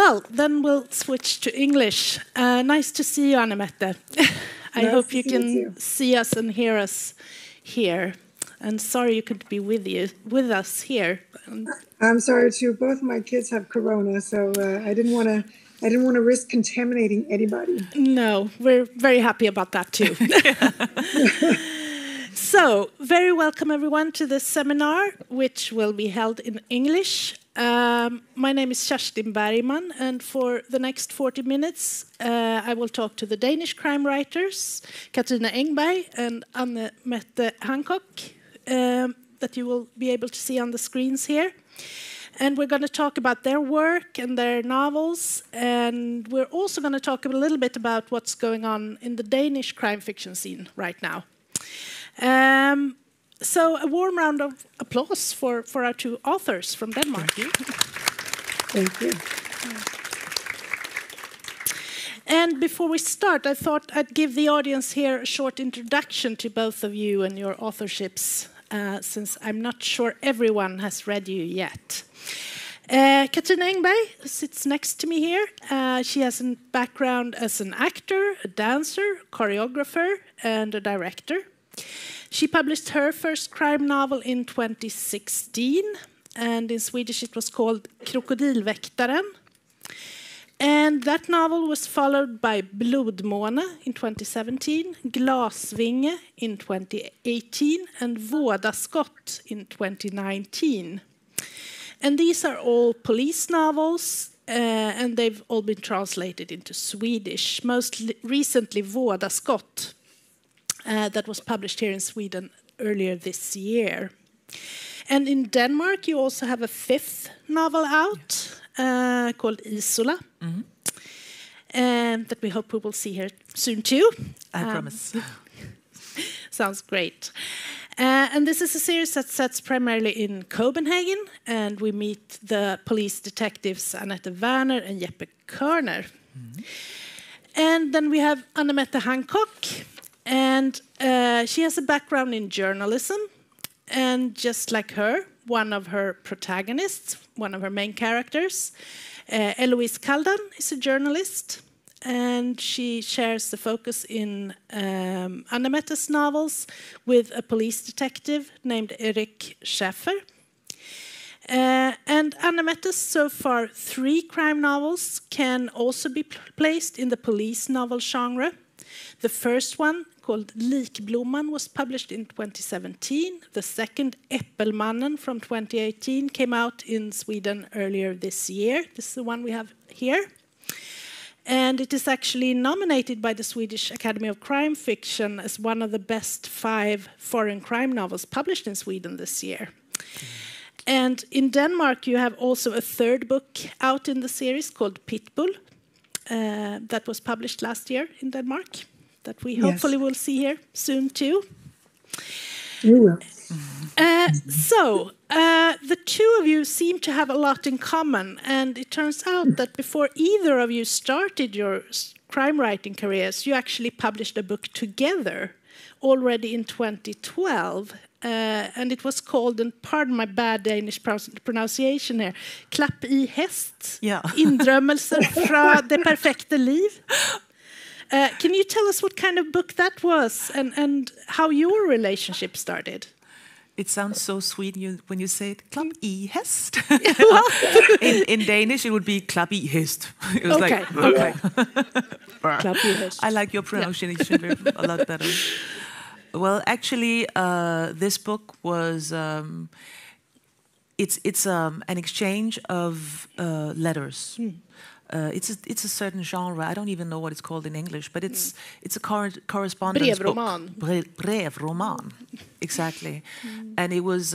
Well, then we'll switch to English. Nice to see you, Anne-Mette. I hope you can see us and hear us here. And sorry you couldn't be with us here. I'm sorry too. Both my kids have corona, so I didn't want to risk contaminating anybody. No, we're very happy about that too. So, very welcome everyone to this seminar, which will be held in English. My name is Kerstin Bergman, and for the next 40 minutes, I will talk to the Danish crime writers, Katrine Engberg and Mette Hancock, that you will be able to see on the screens here. And we're going to talk about their work and their novels, and we're also going to talk a little bit about what's going on in the Danish crime fiction scene right now. So a warm round of applause for our two authors from Denmark. Thank you. And before we start, I thought I'd give the audience here a short introduction to both of you and your authorships, since I'm not sure everyone has read you yet. Katrine Engberg sits next to me here. She has a background as an actor, a dancer, choreographer, and a director. She published her first crime novel in 2016, and in Swedish it was called Krokodilväktaren. And that novel was followed by Blodmåne in 2017, Glasvinge in 2018, and Vådaskott in 2019. And these are all police novels, and they've all been translated into Swedish. Most recently, Vådaskott, that was published here in Sweden earlier this year. And in Denmark, you also have a fifth novel out called Isola, that we hope we will see here soon too. I promise. Sounds great. And this is a series that sets primarily in Copenhagen, and we meet the police detectives Annette Werner and Jeppe Körner. And then we have Anne-Mette Hancock, and she has a background in journalism, and just like her, one of her protagonists, one of her main characters, Eloise Kaldan, is a journalist, and she shares the focus in Anne-Mette's novels with a police detective named Erik Schäfer. And Anne-Mette's so far 3 crime novels can also be placed in the police novel genre. The first one, called Likblomman, was published in 2017. The second, Äppelmannen, from 2018, came out in Sweden earlier this year. This is the one we have here. And it is actually nominated by the Swedish Academy of Crime Fiction as one of the best 5 foreign crime novels published in Sweden this year. And in Denmark, you have also a third book out in the series called Pitbull, that was published last year in Denmark, that we hopefully will see here soon too. You will. So, the two of you seem to have a lot in common, and it turns out that before either of you started your crime writing careers, you actually published a book together already in 2012, and it was called, and pardon my bad Danish pronunciation here, Klapp I häst, Indrømmelser fra det perfekte liv. Can you tell us what kind of book that was, and how your relationship started? It sounds so sweet when you say it, Klapp I häst. in Danish, it would be Klapp I häst. It was okay. Klapp I häst. I like your pronunciation a lot better. Well, actually, this book was it's an exchange of letters. It's a certain genre. I don't even know what it's called in English, but it's a current correspondence Brevroman. book. Brevroman, exactly. And it was.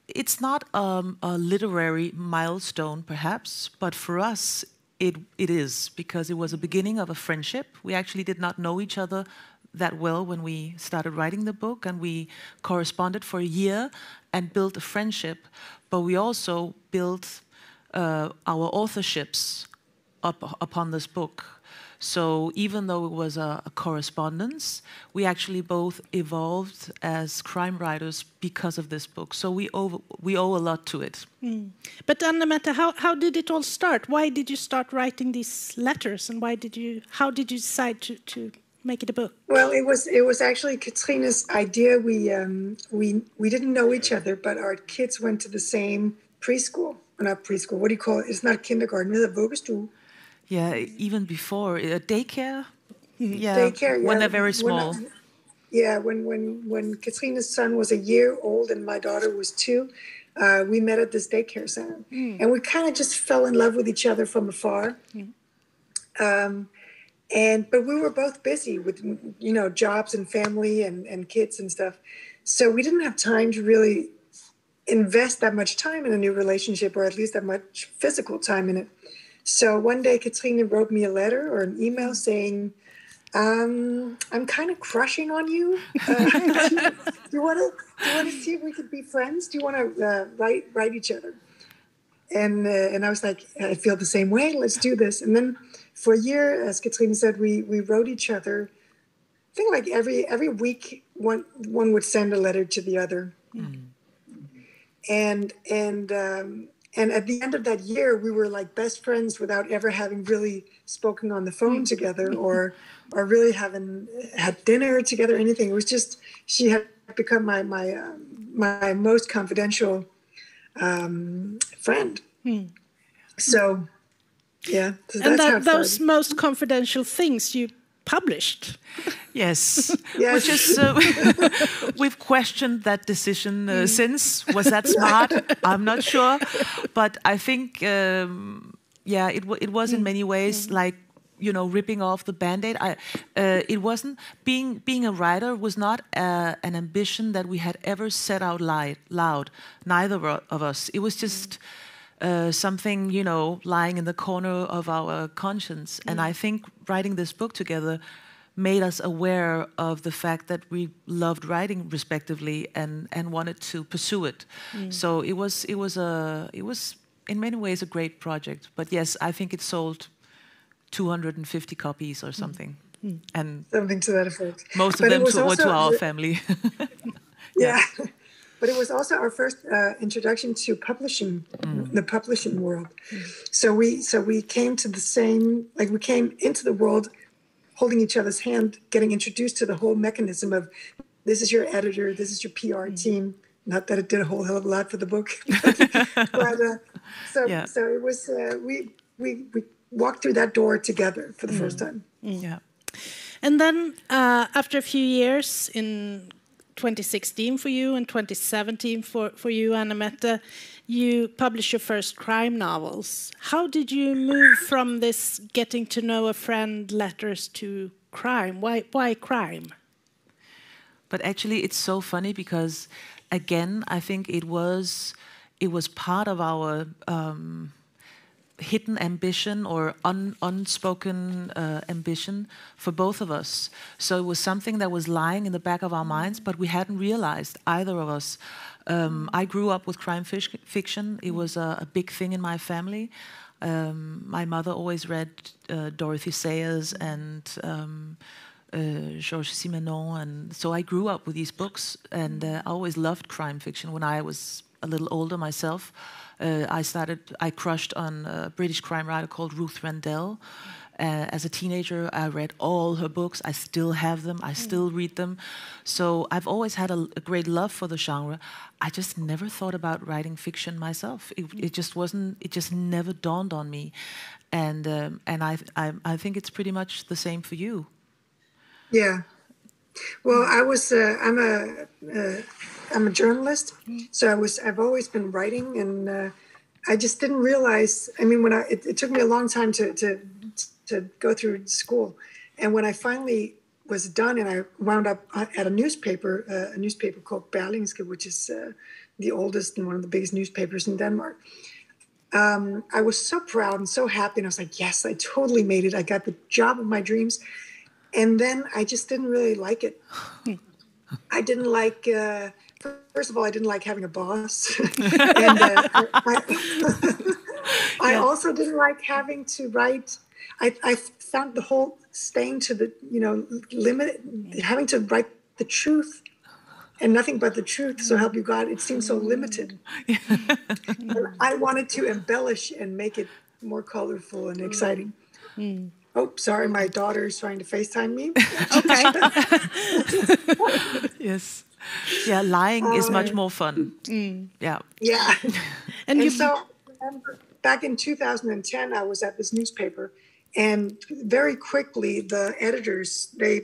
It's not a literary milestone, perhaps, but for us, it is, because it was a beginning of a friendship. We actually did not know each other that well when we started writing the book, and we corresponded for a year and built a friendship. But we also built our authorships upon this book. So even though it was a correspondence, we actually both evolved as crime writers because of this book. So we owe a lot to it. But Anna-Mette, how did it all start? Why did you start writing these letters, and how did you decide to make it a book? Well, it was actually Katrine's idea. We didn't know each other, but our kids went to the same preschool. Not preschool. What do you call it? It's not kindergarten. It's a vuggestue. Yeah, even before daycare. Yeah, daycare. When they're very small. When Katrine's son was a year old and my daughter was 2, we met at this daycare center, and we kind of just fell in love with each other from afar. But we were both busy with, jobs and family and kids and stuff. So we didn't have time to really invest that much time in a new relationship, or at least that much physical time in it. So one day Katrine wrote me a letter or an email saying, I'm kind of crushing on you. Do you want to see if we could be friends? Do you want to write each other? And I was like, I feel the same way. Let's do this. And then for a year, as Katrine said, we wrote each other. I think like every week, one would send a letter to the other. And at the end of that year, we were like best friends without ever having really spoken on the phone together or really having had dinner together or anything. It was just, she had become my most confidential friend. So, yeah. So and those most confidential things you published. Yes. Which is, we've questioned that decision since. Was that smart? I'm not sure. But I think, it was in many ways like, ripping off the bandaid. It wasn't, being a writer was not an ambition that we had ever set out loud, neither of us. It was just something, lying in the corner of our conscience. And I think writing this book together made us aware of the fact that we loved writing respectively and wanted to pursue it. So it was in many ways a great project. But yes, I think it sold 250 copies or something. And something to that effect. Most of them were to our family. Yeah. But it was also our first introduction to publishing, the publishing world. So we came to the same, like we came into the world holding each other's hand, getting introduced to the whole mechanism of this is your editor, this is your PR team. Not that it did a whole hell of a lot for the book, so it was we walked through that door together for the first time. Yeah, and then after a few years in 2016 for you and 2017 for you, Anna-Mette, you published your first crime novels. How did you move from this getting to know a friend letters to crime? Why crime? But actually, it's so funny because, again, I think it was part of our hidden ambition or unspoken ambition for both of us. So it was something that was lying in the back of our minds, but we hadn't realized, either of us. I grew up with crime fiction. It was a big thing in my family. My mother always read Dorothy Sayers and Georges Simenon, and so I grew up with these books, and I always loved crime fiction. When I was a little older myself, I crushed on a British crime writer called Ruth Rendell. As a teenager, I read all her books. I still have them. I still read them. So I've always had a great love for the genre. I just never thought about writing fiction myself. It just wasn't. It just never dawned on me. And I think it's pretty much the same for you. Yeah. Well, I'm a journalist, so I've always been writing, and I just didn't realize. I mean, it took me a long time to go through school, and when I finally was done, and I wound up at a newspaper called Berlingske, which is the oldest and one of the biggest newspapers in Denmark. I was so proud and so happy, and I was like, yes, I totally made it. I got the job of my dreams. And then I just didn't really like it. I didn't like, first of all, I didn't like having a boss. And I also didn't like having to write. I found the whole staying to the, limit, having to write the truth and nothing but the truth, so help you God, it seems so limited. And I wanted to embellish and make it more colorful and exciting. Oh, sorry, my daughter is trying to FaceTime me. Okay. Yes. Yeah, lying is much more fun. Yeah. Yeah. And so I remember back in 2010, I was at this newspaper, and very quickly the editors, they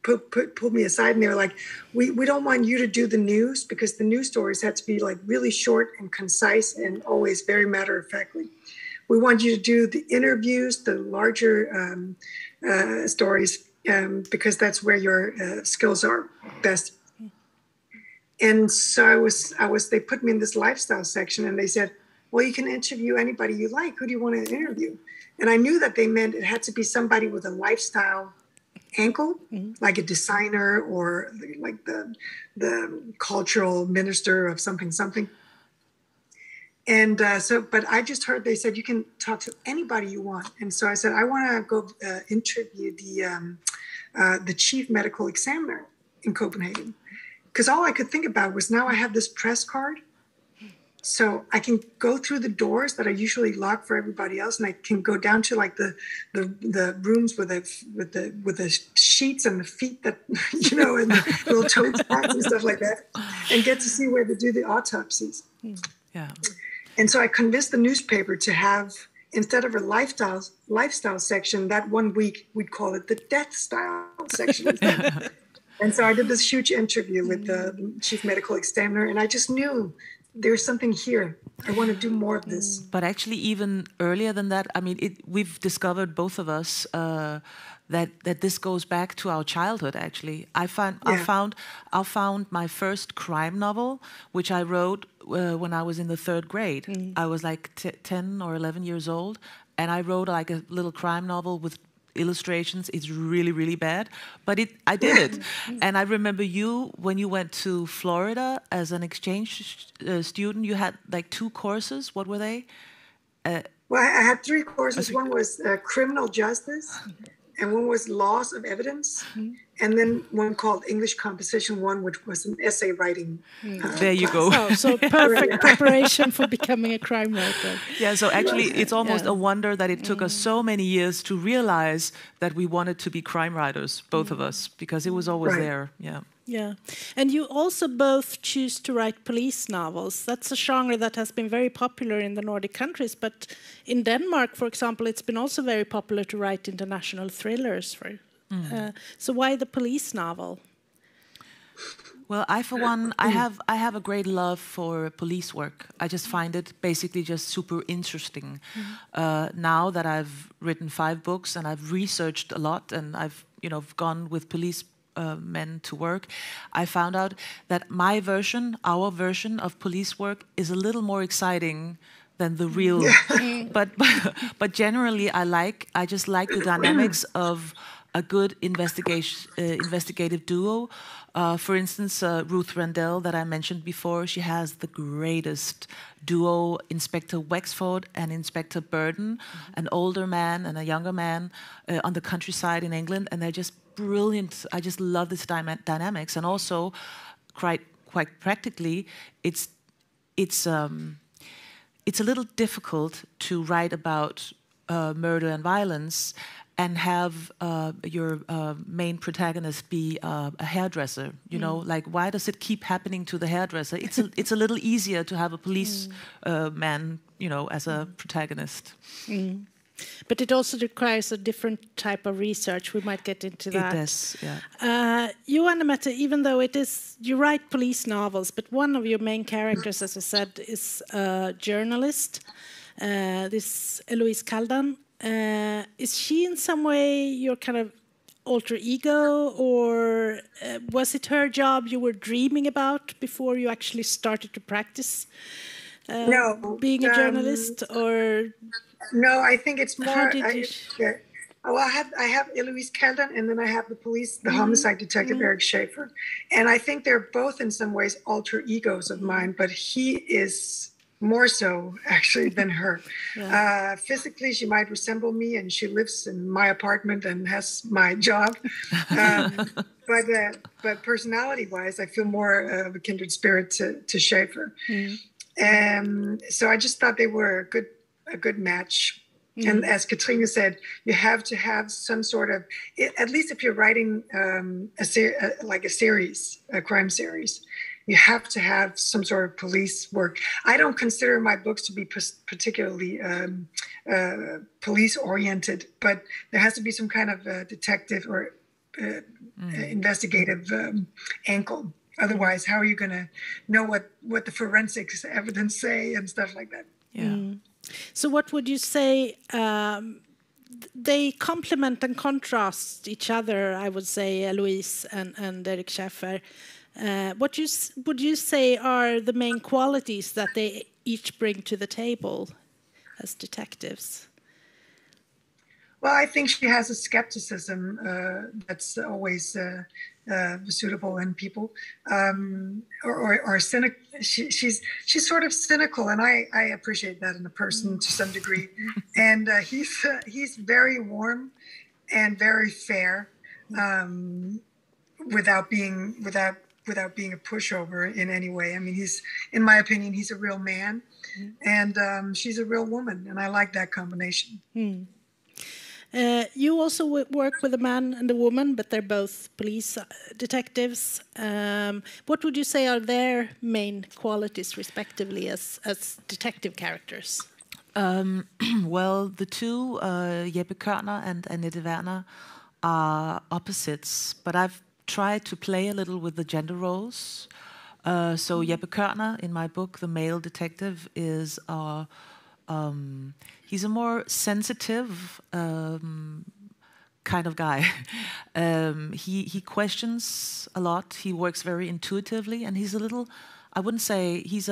pulled me aside, and they were like, we don't want you to do the news, because the news stories had to be like really short and concise and always very matter-of-factly. We want you to do the interviews, the larger stories, because that's where your skills are best. And so they put me in this lifestyle section, and they said, well, you can interview anybody you like. Who do you want to interview? And I knew that they meant it had to be somebody with a lifestyle angle, like a designer or like the cultural minister of something. And but I just heard they said you can talk to anybody you want. And so I said, I want to go interview the chief medical examiner in Copenhagen. Because all I could think about was, now I have this press card. So I can go through the doors that are usually locked for everybody else, and I can go down to like the rooms with the sheets and the feet that and the little toe tags and stuff like that, and get to see where they do the autopsies. Yeah. And so I convinced the newspaper to have, instead of a lifestyle section, that one week we'd call it the death style section. And so I did this huge interview with the chief medical examiner, and I just knew there's something here. I want to do more of this. But actually, even earlier than that, I mean, we've discovered, both of us, that this goes back to our childhood. Actually, I found my first crime novel, which I wrote when I was in the 3rd grade. I was like 10 or 11 years old, and I wrote like a little crime novel with illustrations. It's really, really bad, but I did it. And I remember when you went to Florida as an exchange student, you had like 2 courses. What were they? Well, I had 3 courses. One was criminal justice, and one was laws of evidence, and then one called English Composition 1, which was an essay writing. There you go. So perfect preparation for becoming a crime writer. Yeah, so actually it's almost a wonder that it took us so many years to realize that we wanted to be crime writers, both of us, because it was always there. Yeah. Yeah, and you also both choose to write police novels. That's a genre that has been very popular in the Nordic countries, but in Denmark, for example, it's been also very popular to write international thrillers. So why the police novel? Well, for one, I have a great love for police work. I just find it basically just super interesting. Now that I've written 5 books and I've researched a lot, and I've gone with police men to work, I found out that our version of police work is a little more exciting than the real. But generally, I just like the dynamics of a good investigative duo. For instance, Ruth Rendell, that I mentioned before, she has the greatest duo, Inspector Wexford and Inspector Burden, an older man and a younger man on the countryside in England, and they're just brilliant. I just love this dynamics, and also quite practically, it's a little difficult to write about murder and violence and have your main protagonist be a hairdresser. Like, why does it keep happening to the hairdresser? It's a little easier to have a police man, as a protagonist. But it also requires a different type of research. We might get into that. It does, yeah. You and Mette, even though you write police novels, but one of your main characters, as I said, is a journalist. This Eloise Kaldan. Is she in some way your kind of alter ego, or was it her job you were dreaming about before you actually started to practice being a journalist? Or no, I think it's more. I have Eloise Kaldan, and then I have the homicide detective Eric Schaefer, and I think they're both in some ways alter egos of mine. But he is more so actually than her. Physically, she might resemble me, and she lives in my apartment and has my job. But personality-wise, I feel more of a kindred spirit to Schaefer. So I just thought they were a good match. And as Katrine said, you have to have some sort of, at least if you're writing a series, a crime series, you have to have some sort of police work. I don't consider my books to be particularly police-oriented, but there has to be some kind of detective or investigative angle. Otherwise, how are you going to know what the forensics evidence say and stuff like that? Yeah. So what would you say, they complement and contrast each other, I would say, Eloise and Derek Schaefer. What would you say are the main qualities that they each bring to the table as detectives? Well, I think she has a skepticism that's always suitable in people, or cynical. She's sort of cynical, and I appreciate that in a person to some degree. And he's very warm and very fair, without being a pushover in any way. I mean, in my opinion, he's a real man, and she's a real woman, and I like that combination. You also work with a man and a woman, but they're both police detectives. What would you say are their main qualities, respectively, as detective characters? Well, the two, Jeppe Kørner and Annette Werner, are opposites, but I've tried to play a little with the gender roles. So Jeppe Kørner, in my book, the male detective, is he's a more sensitive kind of guy. He questions a lot. He works very intuitively, and he's a little. I wouldn't say his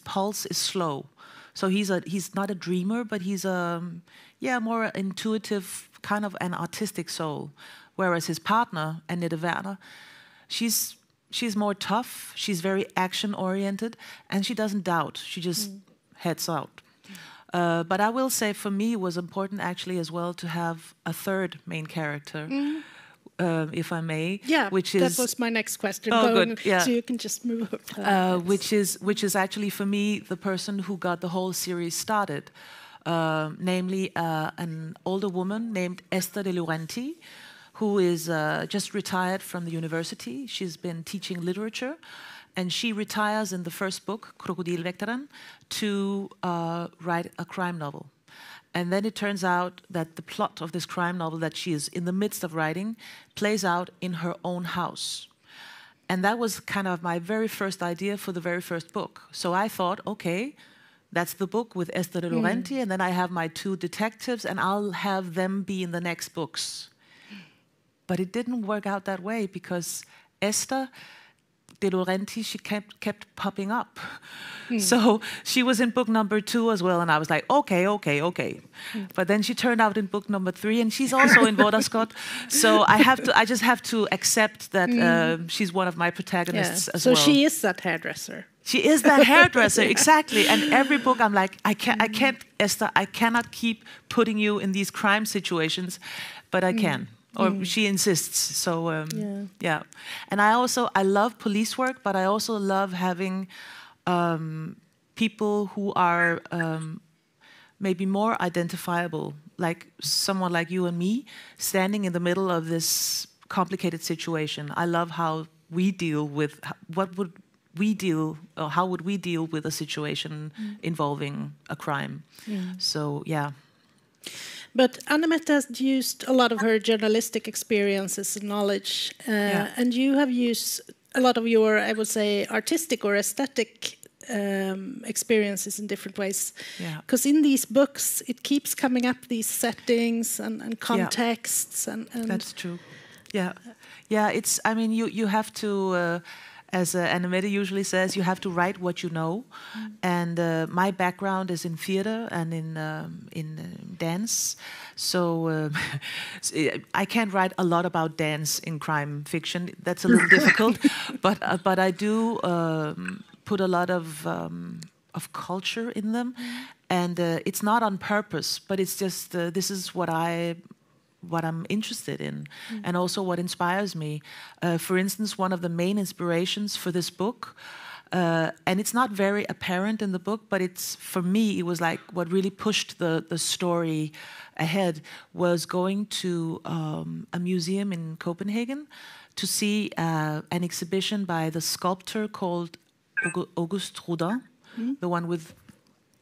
pulse is slow. So he's not a dreamer, but he's more intuitive, kind of an artistic soul. Whereas his partner, Annette Werner, she's more tough. She's very action oriented, and she doesn't doubt. She just heads out. But I will say, for me, it was important actually as well to have a third main character, if I may. Yeah, which is, that was my next question. Oh, good. Yeah. So you can just move up. Which is actually for me the person who got the whole series started, namely an older woman named Esther de Laurenti, who is just retired from the university. She's been teaching literature. And she retires in the first book, Krokodilväktaren, to write a crime novel. And then it turns out that the plot of this crime novel that she is in the midst of writing plays out in her own house. And that was kind of my very first idea for the very first book. So I thought, okay, that's the book with Esther de Laurenti, and then I have my two detectives, and I'll have them be in the next books. But it didn't work out that way, because Esther de Laurenti, she kept popping up. So she was in book number 2 as well, and I was like, okay. But then she turned out in book number 3, and she's also in Vorderskott. So I just have to accept that she's one of my protagonists as well. So she is that hairdresser. She is that hairdresser, exactly. And every book I'm like, I can't, Esther, I cannot keep putting you in these crime situations, but I can. Or she insists. So yeah. And I love police work, but I also love having people who are maybe more identifiable, like someone like you and me, standing in the middle of this complicated situation. I love how we deal with how would we deal with a situation involving a crime. So yeah. But Anne-Mette has used a lot of her journalistic experiences and knowledge, and you have used a lot of your, I would say, artistic or aesthetic experiences in different ways. Because in these books, it keeps coming up, these settings and contexts. And that's true. Yeah. It's. I mean, you have to. As Anne-Mette usually says, you have to write what you know. And my background is in theater and in dance. So I can't write a lot about dance in crime fiction. That's a little difficult. But I do put a lot of of culture in them, and it's not on purpose, but it's just this is what I'm interested in, and also what inspires me. For instance, one of the main inspirations for this book, and it's not very apparent in the book, but it's, for me, it was like what really pushed the story ahead, was going to a museum in Copenhagen to see an exhibition by the sculptor called Auguste Rodin, the one with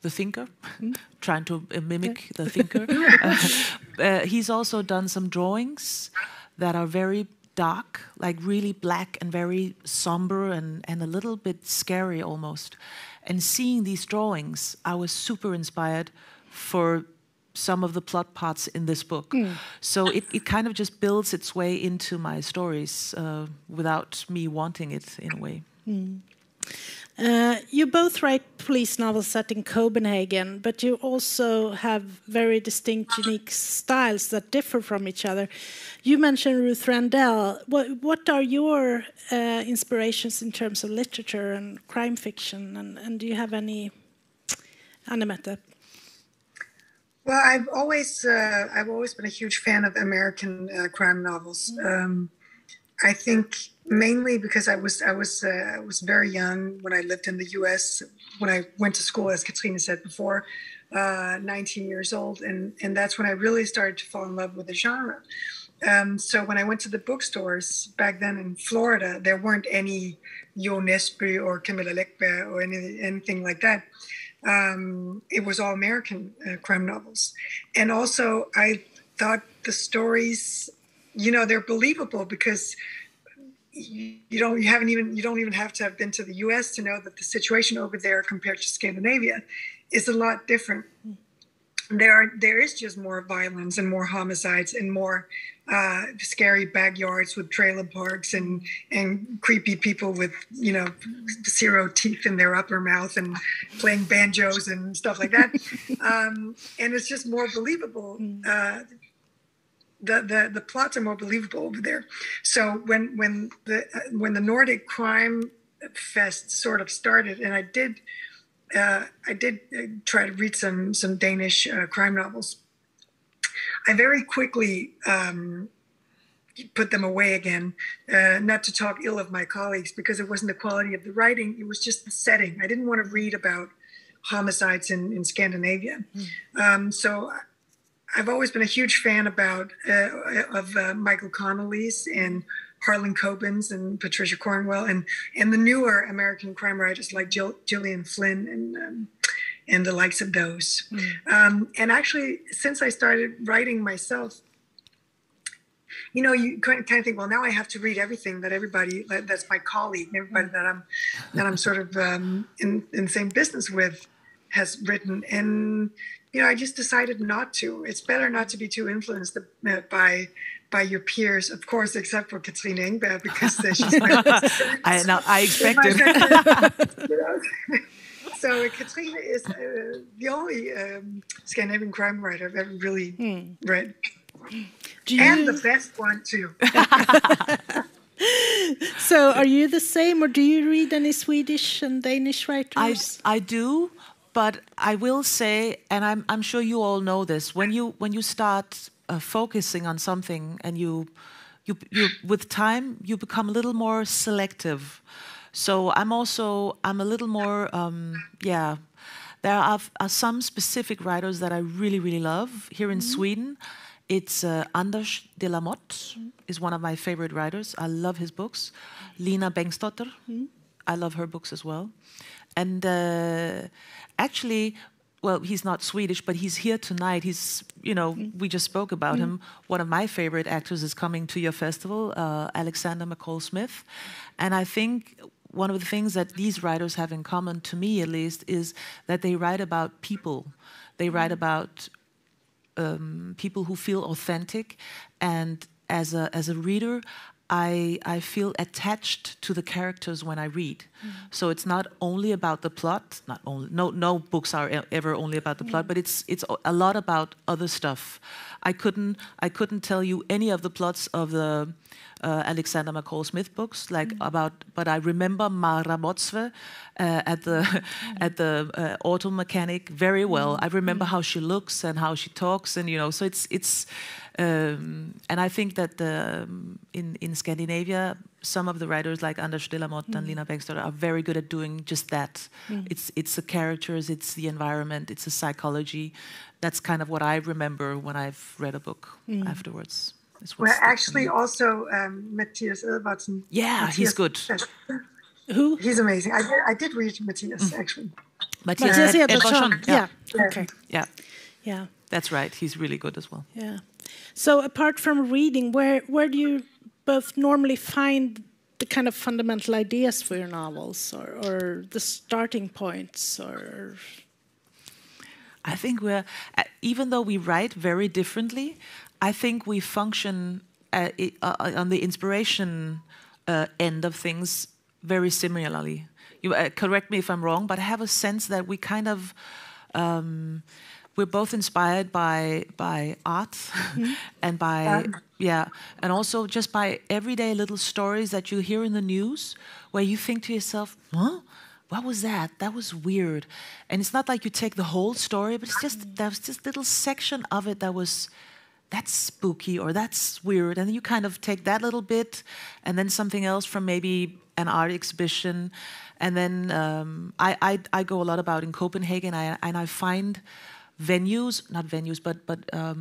the thinker, trying to mimic the thinker. He's also done some drawings that are very dark, like really black and very somber and a little bit scary almost. And seeing these drawings, I was super inspired for some of the plot parts in this book. So it kind of just builds its way into my stories without me wanting it, in a way. You both write police novels set in Copenhagen, but you also have very distinct, unique styles that differ from each other. You mentioned Ruth Randell. What are your inspirations in terms of literature and crime fiction? And do you have any, Anne-Mette? Well, I've always been a huge fan of American crime novels. I think mainly because I was very young when I lived in the U.S. when I went to school, as Katrine said before, 19 years old, and that's when I really started to fall in love with the genre. So when I went to the bookstores back then in Florida, there weren't any Jo Nesbø or Camilla Läckberg or anything like that. It was all American crime novels, and also I thought the stories, they're believable because you don't even have to have been to the U.S. to know that the situation over there compared to Scandinavia is a lot different. There is just more violence and more homicides and more scary backyards with trailer parks and creepy people with 0 teeth in their upper mouth and playing banjos and stuff like that. And it's just more believable. The plots are more believable over there. So when the Nordic Crime Fest sort of started, and I did try to read some Danish crime novels, I very quickly put them away again, not to talk ill of my colleagues, because it wasn't the quality of the writing, it was just the setting. I didn't want to read about homicides in Scandinavia. So I've always been a huge fan of Michael Connelly's and Harlan Coben's and Patricia Cornwell and the newer American crime writers like Gillian Flynn and the likes of those. And actually, since I started writing myself, you kind of think, well, now I have to read everything that's my colleague, everybody that I'm sort of in the same business with has written. And I just decided not to. It's better not to be too influenced by your peers, of course, except for Katrine Engberg, because she's my I expected. So Katrine is the only Scandinavian crime writer I've ever really read. And the best one, too. So are you the same, or do you read any Swedish and Danish writers? I do. But I will say, and I'm sure you all know this, when you start focusing on something, and you with time you become a little more selective. So I'm a little more There are some specific writers that I really, really love here in Sweden. It's Anders de la Motte is one of my favorite writers. I love his books. Lina Bengtsdotter, I love her books as well. And actually, well, he's not Swedish, but he's here tonight. He's, we just spoke about him. One of my favorite actors is coming to your festival, Alexander McCall Smith. And I think one of the things that these writers have in common, to me at least, is that they write about people. They write about people who feel authentic. And as a reader, I feel attached to the characters when I read. So it's not only about the plot. Not only no books are ever only about the plot, but it's a lot about other stuff. I couldn't tell you any of the plots of the Alexander McCall Smith books, but I remember Mara Motzve at the auto mechanic very well. I remember how she looks and how she talks, and so it's. And I think that in Scandinavia, some of the writers like Anders Delamotte and Lina Bengtsson are very good at doing just that. It's the characters, it's the environment, it's the psychology. That's kind of what I remember when I've read a book afterwards. Well, actually, also Mattias Edvardsen. Yeah, he's good. Who? He's amazing. I did read Mattias actually. Mattias Edvardsen. Yeah. Okay. Yeah. That's right. He's really good as well. Yeah. So apart from reading, where do you both normally find the kind of fundamental ideas for your novels, or the starting points, or? I think even though we write very differently, I think we function on the inspiration end of things very similarly. You correct me if I'm wrong, but I have a sense that we kind of we're both inspired by art and and also just by everyday little stories that you hear in the news, where you think to yourself, huh? What was that? That was weird. And it's not like you take the whole story, but there's this little section of it that's spooky or that's weird. And then you kind of take that little bit and then something else from maybe an art exhibition. And then I go a lot about in Copenhagen, and I find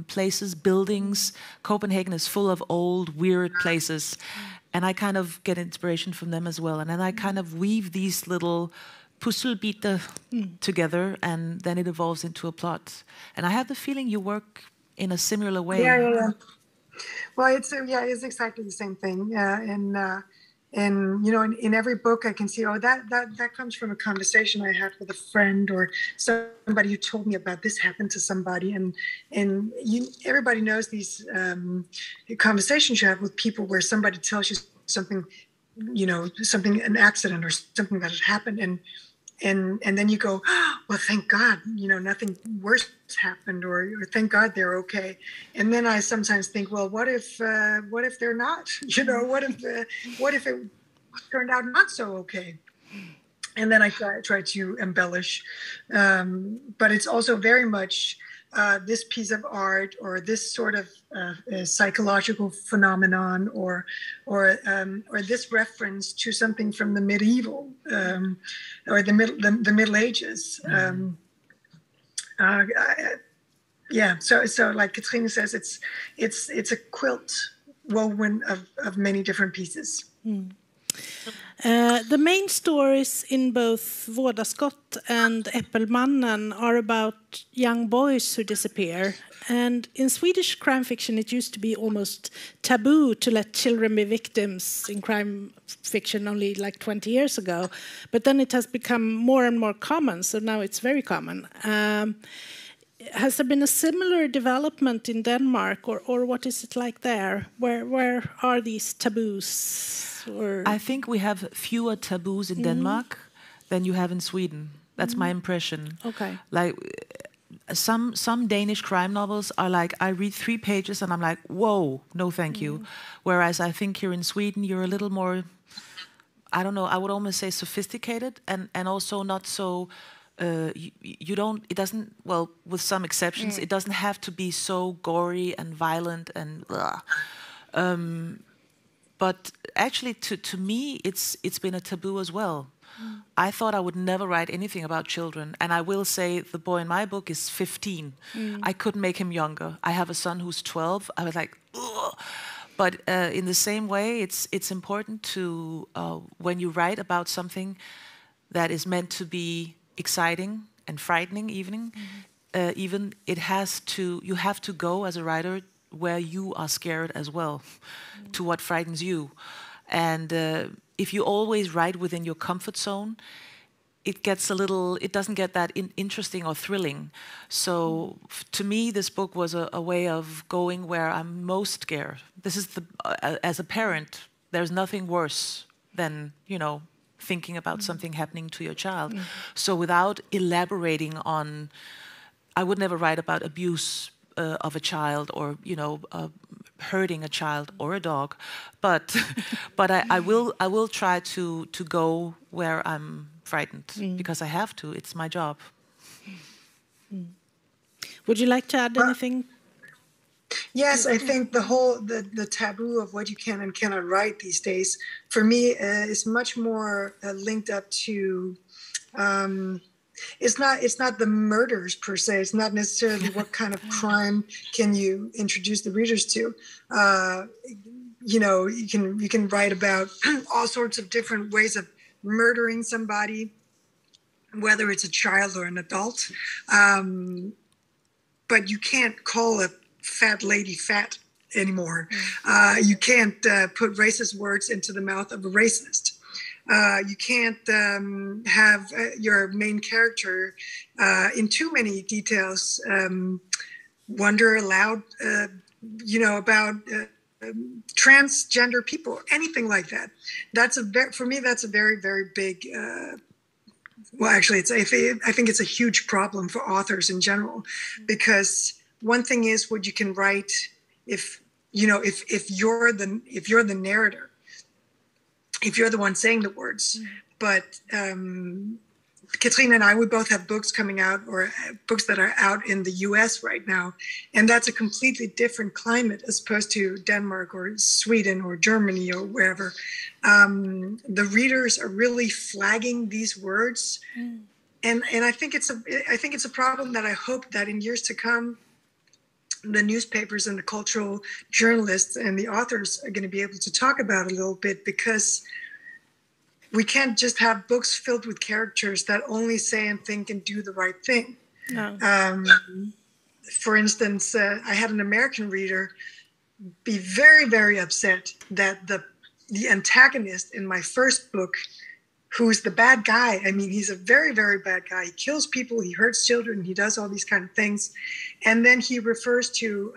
places, buildings. Copenhagen is full of old, weird places. And I kind of get inspiration from them as well. And then I kind of weave these little pusselbitter together, and then it evolves into a plot. And I have the feeling you work in a similar way. Yeah. Well, it's exactly the same thing. And in every book I can see, that comes from a conversation I had with a friend or somebody who told me about this happened to somebody, and everybody knows these conversations you have with people where somebody tells you something, an accident or something that has happened, and then you go, well, thank God, nothing worse happened, or thank God they're okay. And then I sometimes think, well, what if they're not? What if it turned out not so okay? And then I try to embellish, but it's also very much this piece of art or this sort of psychological phenomenon or this reference to something from the medieval or the Middle Ages. So like Katrine says, it's a quilt woven of many different pieces. The main stories in both Vådaskott and Äppelmannen are about young boys who disappear. And in Swedish crime fiction, it used to be almost taboo to let children be victims in crime fiction only like 20 years ago. But then it has become more and more common, so now it's very common. Has there been a similar development in Denmark, or what is it like there? Where are these taboos? I think we have fewer taboos in Denmark than you have in Sweden. That's my impression. Okay. Like some Danish crime novels are like, I read 3 pages and I'm like, whoa, no thank you. Whereas I think here in Sweden you're a little more, I don't know, I would almost say sophisticated and also not so. It doesn't, well, with some exceptions, it doesn't have to be so gory and violent and but actually to me it's been a taboo as well. I thought I would never write anything about children, and I will say the boy in my book is 15. I couldn't make him younger. I have a son who's 12. I was like, ugh. But in the same way, it's important to when you write about something that is meant to be exciting and frightening, even you have to go as a writer where you are scared as well, to what frightens you. And if you always write within your comfort zone, it doesn't get that interesting or thrilling. So to me, this book was a way of going where I'm most scared. This is as a parent, There's nothing worse than, thinking about something happening to your child. So without elaborating on, I would never write about abuse of a child or, hurting a child or a dog, but I will try to go where I'm frightened because I have to. It's my job. Would you like to add anything? Yes, I think the taboo of what you can and cannot write these days, for me, is much more linked up to. It's not the murders per se. It's not necessarily what kind of crime can you introduce the readers to. You can write about all sorts of different ways of murdering somebody, whether it's a child or an adult. But you can't call a fat lady fat anymore. You can't put racist words into the mouth of a racist. You can't have your main character in too many details wonder aloud, about transgender people, anything like that. For me, that's a very, very big. Well, actually, I think it's a huge problem for authors in general, because one thing is what you can write if you're the narrator. If you're the one saying the words. But Katrine and I, we both have books coming out, or books that are out in the US right now. And that's a completely different climate as opposed to Denmark or Sweden or Germany or wherever. The readers are really flagging these words. And I think it's a problem that I hope that in years to come, the newspapers and the cultural journalists and the authors are going to be able to talk about a little bit, because we can't just have books filled with characters that only say and think and do the right thing. No. For instance, I had an American reader be very, very upset that the antagonist in my first book, who's the bad guy. I mean, he's a very, very bad guy. He kills people, he hurts children, he does all these kind of things. And then he refers to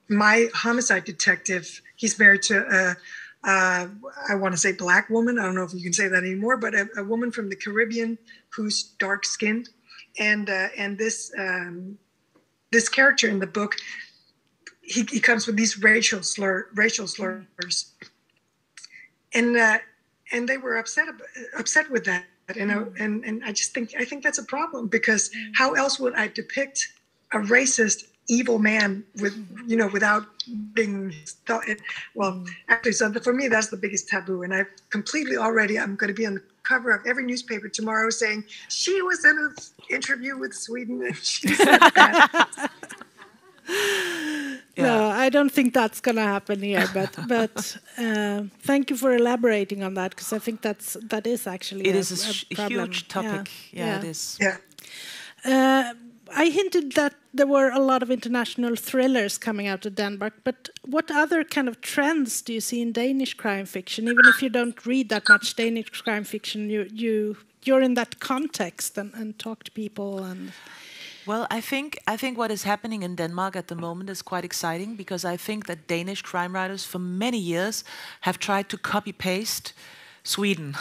my homicide detective. He's married to, I want to say black woman. I don't know if you can say that anymore, but a woman from the Caribbean who's dark skinned. And this character in the book, he comes with these racial slurs. And they were upset with that, and I think that's a problem, because how else would I depict a racist, evil man without being actually, so for me that's the biggest taboo, and I'm going to be on the cover of every newspaper tomorrow saying she was in an interview with Sweden and she said that. Yeah. No, I don't think that's going to happen here. But thank you for elaborating on that, because I think that is actually a huge topic. Yeah, it is. Yeah. I hinted that there were a lot of international thrillers coming out of Denmark. But what other kind of trends do you see in Danish crime fiction? Even if you don't read that much Danish crime fiction, you're in that context and talk to people and. Well, I think what is happening in Denmark at the moment is quite exciting, because I think that Danish crime writers for many years have tried to copy-paste Sweden.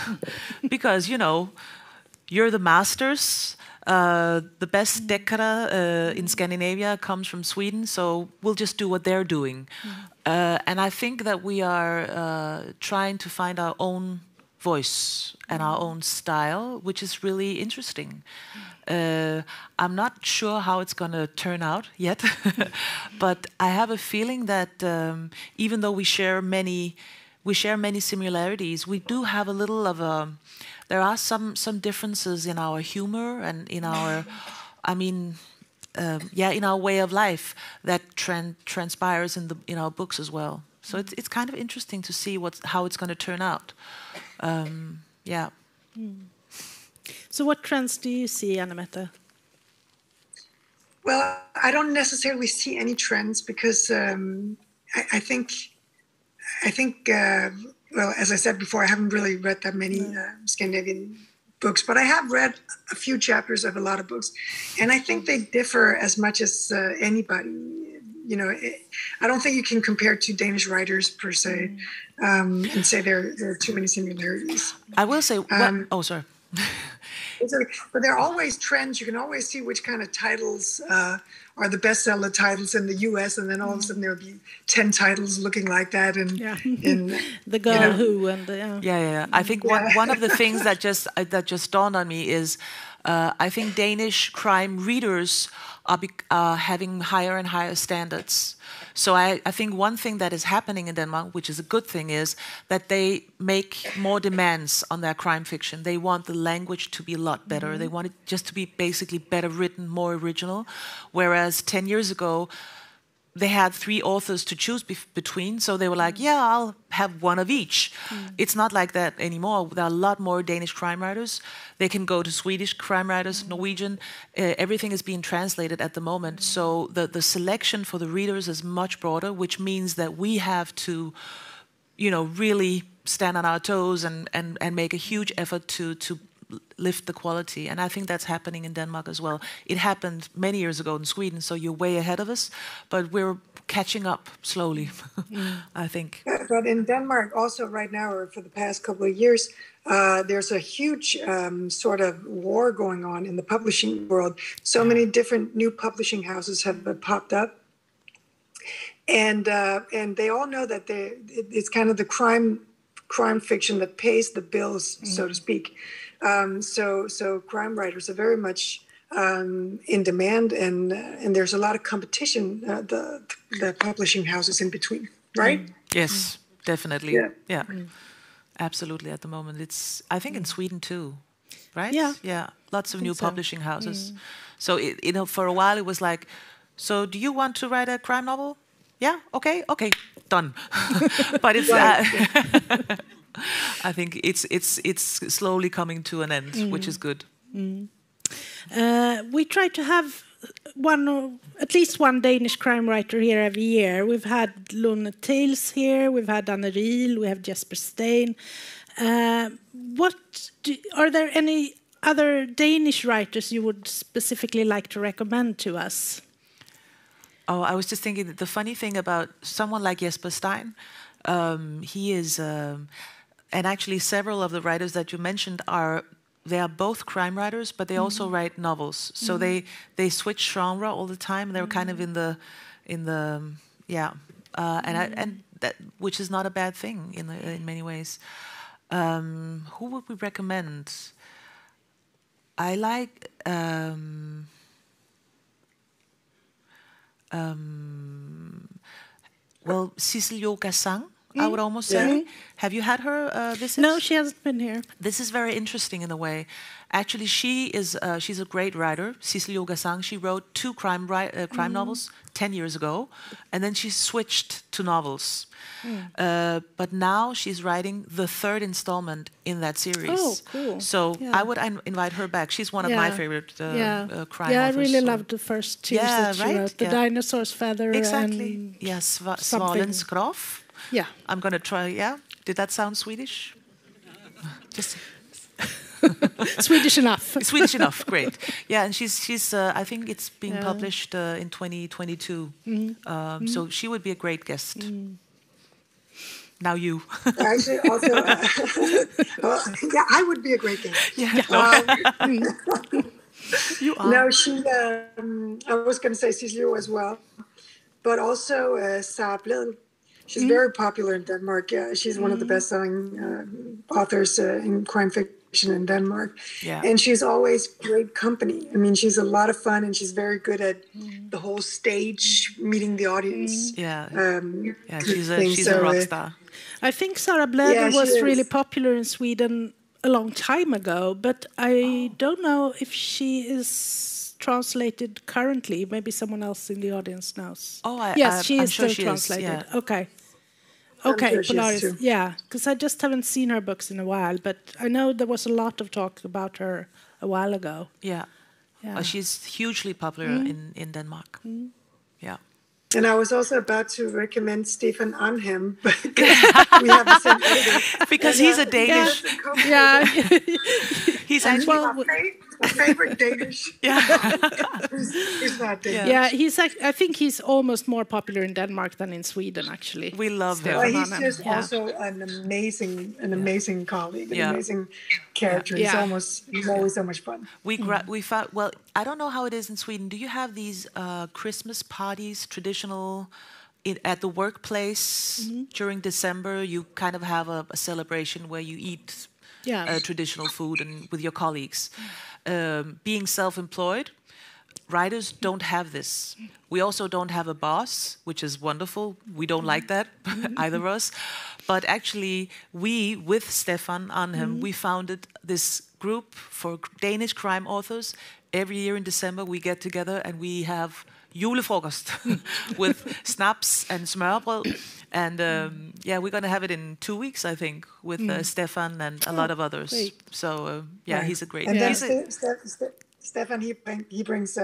Because, you're the masters. The best deckare in Scandinavia comes from Sweden, so we'll just do what they're doing. And I think that we are trying to find our own voice and our own style, which is really interesting. I'm not sure how it's going to turn out yet, but I have a feeling that even though we share many similarities, we do have a little of there are some differences in our humor and in our, in our way of life that transpires in our books as well. So it's kind of interesting to see how it's going to turn out. So what trends do you see, Anna-Mette? Well, I don't necessarily see any trends, because I think well, as I said before, I haven't really read that many Scandinavian books, but I have read a few chapters of a lot of books, and I think they differ as much as anybody. I don't think you can compare two Danish writers per se, and say there are too many similarities. I will say, sorry. But there are always trends. You can always see which kind of titles are the bestseller titles in the U.S., and then all of a sudden there'll be 10 titles looking like that. And The Girl Who and the yeah. I think one of the things that just dawned on me is I think Danish crime readers are having higher and higher standards. So I think one thing that is happening in Denmark, which is a good thing, is that they make more demands on their crime fiction. They want the language to be a lot better. They want it just to be basically better written, more original. Whereas 10 years ago, they had 3 authors to choose between, so they were like, I'll have one of each. It's not like that anymore. There are a lot more Danish crime writers. They can go to Swedish crime writers, Norwegian. Everything is being translated at the moment. So the selection for the readers is much broader, which means that we have to, really stand on our toes and make a huge effort to lift the quality, and I think that's happening in Denmark as well. It happened many years ago in Sweden, so you're way ahead of us, but we're catching up slowly, I think. But in Denmark also right now, or for the past couple of years, there's a huge sort of war going on in the publishing world. So many different new publishing houses have popped up, and they all know that it's kind of the crime fiction that pays the bills, so to speak. So crime writers are very much in demand, and there's a lot of competition. The publishing houses in between, right? Yes, definitely. Yeah. Absolutely. At the moment, I think in Sweden too, right? Yeah. Lots of new publishing houses. So for a while it was like, so do you want to write a crime novel? Yeah. Okay. Done. But it's. I think it's slowly coming to an end, which is good. We try to have at least one Danish crime writer here every year. We've had Lone Tales here, we've had Anne Riel, we have Jesper Stein. Are there any other Danish writers you would specifically like to recommend to us? Oh, I was just thinking that the funny thing about someone like Jesper Stein, he is. And actually, several of the writers that you mentioned are both crime writers, but they also write novels. So they switch genre all the time. They're kind of in the and that, which is not a bad thing in many ways. Who would we recommend? I like. Sissel Jogasang, I would almost say. Have you had her visit? No, she hasn't been here. This is very interesting in a way. Actually, she's a great writer. Sissel Jogasang, she wrote 2 crime novels 10 years ago, and then she switched to novels. But now she's writing the 3rd installment in that series. Oh, cool. So I would invite her back. She's one of my favorite crime authors. Yeah, I really loved the first 2 that she wrote. The Dinosaur's Feather and Svalens Grav. Yeah. I'm going to try, Did that sound Swedish? Just... Swedish enough. Swedish enough, great. Yeah, and she's I think it's being published in 2022. So she would be a great guest. Now you. Actually, also, I would be a great guest. You are. No, I was going to say Sissel as well, but also Sara Blædel. She's very popular in Denmark. Yeah, she's one of the best-selling authors in crime fiction in Denmark. Yeah. And she's always great company. I mean, she's a lot of fun, and she's very good at the whole stage, meeting the audience. She's a rock star. I think Sara Blædel was really popular in Sweden a long time ago, but I don't know if she is translated currently. Maybe someone else in the audience knows. She is still translated. Okay. Okay, Polaris. Yeah, because I just haven't seen her books in a while, but I know there was a lot of talk about her a while ago. Yeah. She's hugely popular in Denmark. Yeah. And I was also about to recommend Stefan Arnhem, but we have the same editor. Because he's a Danish. Yeah. He's And actually my favorite Danish. Yeah. He's not Danish. Yeah, I think he's almost more popular in Denmark than in Sweden, actually. We love him. Well, he's just also an amazing colleague, an amazing character. Yeah. He's always so much fun. We found, well, I don't know how it is in Sweden. Do you have these Christmas parties, traditional, at the workplace during December? You kind of have a celebration where you eat traditional food and with your colleagues. Being self-employed, writers don't have this. We also don't have a boss, which is wonderful. We don't like that, either of us. But actually, we, with Stefan Arnhem, we founded this group for Danish crime authors. Every year in December, we get together and we have julefrokost with snaps and smørrebrød. And we're going to have it in 2 weeks, I think, with Stefan and a lot of others. Great. So, he's a great... And then Stefan, he brings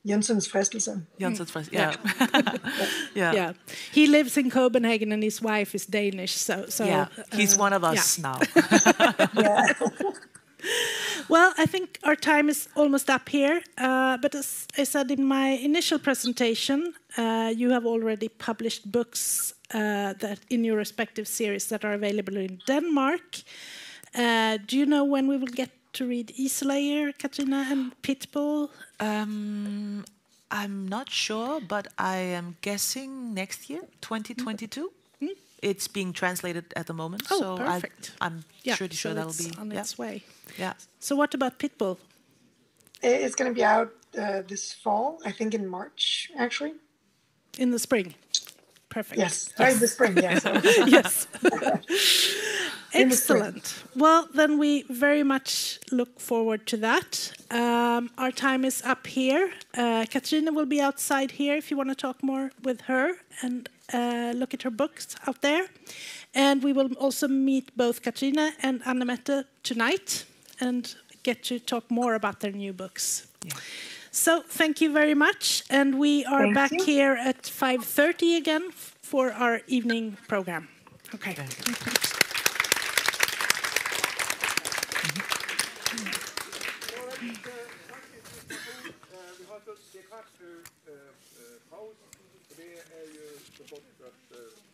Jensen's frestelse. Jensen's frestelse, yeah. He lives in Copenhagen and his wife is Danish, so he's one of us now. Well, I think our time is almost up here, but as I said in my initial presentation, you have already published books that in your respective series that are available in Denmark. Do you know when we will get to read Isolayer, Katrine, and Pitbull? I'm not sure, but I am guessing next year, 2022. It's being translated at the moment, so perfect. I'm pretty sure that will be on its way. Yeah. So what about Pitbull? It's going to be out this fall, I think in March, actually. In the spring. Perfect. Yes. The spring, yes. Yes. Excellent. Well, then we very much look forward to that. Our time is up here. Katrine will be outside here if you want to talk more with her and look at her books out there. And we will also meet both Katrine and Anne-Mette tonight and get to talk more about their new books. Yeah. So thank you very much. And we are back here at 5:30 again for our evening program. Okay. Paus, det är ju så gott att